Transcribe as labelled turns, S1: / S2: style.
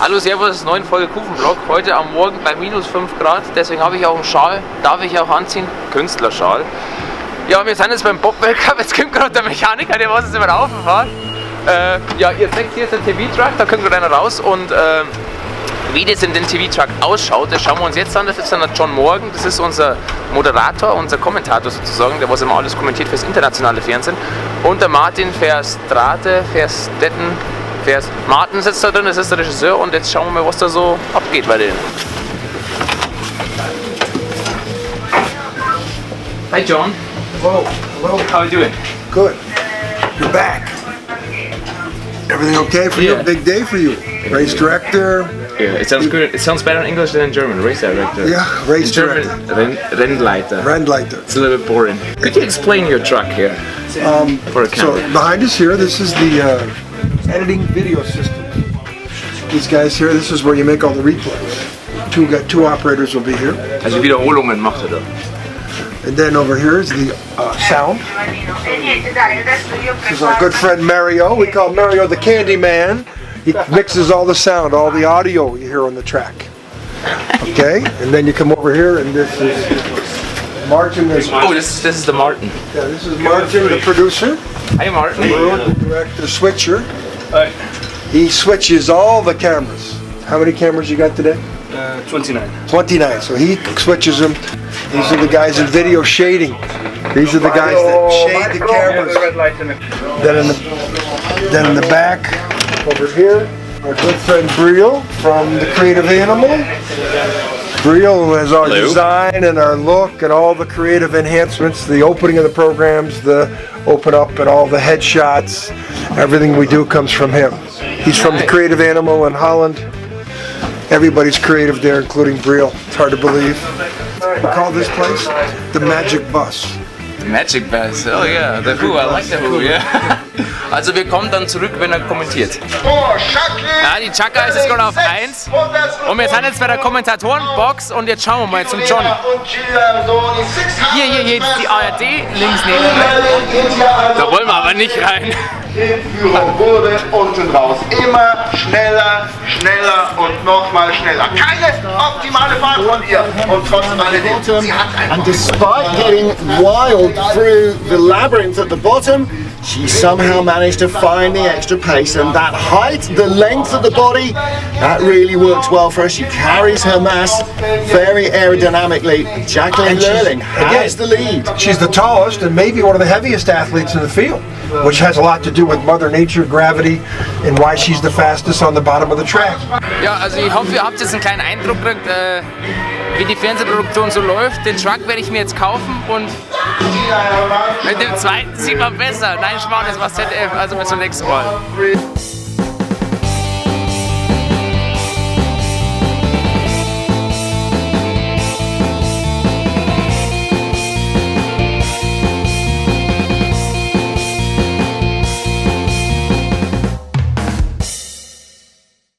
S1: Hallo, servus, neuen Folge Kufenblog. Heute am Morgen bei minus 5 Grad, deswegen habe ich auch einen Schal, darf ich auch anziehen, Künstlerschal. Ja, wir sind jetzt beim Bob-Weltcup, jetzt kommt gerade der Mechaniker, der muss jetzt über den Haufen fahren. Ja, ihr seht, hier ist der TV-Truck, da kommt gerade einer raus und wie das in den TV-Truck ausschaut, das schauen wir uns jetzt an. Das ist dann der John Morgan, das ist unser Moderator, unser Kommentator sozusagen, der was immer alles kommentiert fürs internationale Fernsehen. Und der Martin Martin sitzt da drin, das ist der Regisseur, und jetzt schauen wir mal, was da so abgeht bei denen. Hi John.
S2: Hello. Hello.
S1: How are you doing?
S2: Good. You're back. Everything okay for you?
S1: Yeah.
S2: Big day for you. Race director.
S1: Yeah, it sounds good. It sounds better in English than in German. Race director.
S2: Yeah, race
S1: in German,
S2: director.
S1: Rennleiter.
S2: Rennleiter.
S1: It's a little bit boring. Could you explain your truck here? For a camera.
S2: So behind us here, this is the editing video system. These guys here, this is where you make all the replays. Two operators will be here.
S1: Also Wiederholungen macht er da.
S2: And then over here is the sound. This is our good friend Mario. We call Mario the Candy Man. He mixes all the sound, all the audio you hear on the track. Okay, and then you come over here, and this is Martin.
S1: Oh, this is the Martin.
S2: Yeah, this is Martin, the producer.
S1: Hi Martin.
S2: The director, switcher. He switches all the cameras. How many cameras you got today?
S3: 29.
S2: 29. So he switches them. These are the guys in video shading. These are the guys that shade the cameras. Then in the back, over here, our good friend Briel from the Creative Animal. Briel, who has our design and our look and all the creative enhancements, the opening of the programs, the open up and all the headshots. Everything we do comes from him. He's from the Creative Animal in Holland. Everybody's creative there, including Briel. It's hard to believe. We call this place the Magic Bus.
S1: Magic Bus, oh yeah, the Who, I like the Who, yeah. Also wir kommen dann zurück, wenn er kommentiert. Ja, die Chaka ist jetzt gerade auf 1 und wir sind jetzt bei der Kommentatorenbox und jetzt schauen wir mal zum John. Hier die ARD, links neben mir. Da wollen wir aber nicht rein.
S4: Führung wurde unten raus immer schneller und nochmal schneller. Keine optimale Fahrt von ihr und trotz alledem, sie hat
S5: and despite getting wild through the labyrinth at the bottom, she somehow managed to find the extra pace, and that height, the length of the body, that really works well for her. She carries her mass very aerodynamically. Jacqueline Lurling has the lead.
S2: She's the tallest and maybe one of the heaviest athletes in the field, which has a lot to do with Mother Nature, gravity, and why she's the fastest on the bottom of the track.
S1: Ja, also ich hoffe, ihr habt jetzt einen kleinen Eindruck gekriegt, wie die Fernsehproduktion so läuft. Den Truck werde ich mir jetzt kaufen und mit dem zweiten sieht man besser. Nein, Schmarrn, das war ZDF, also bis zum nächsten Mal.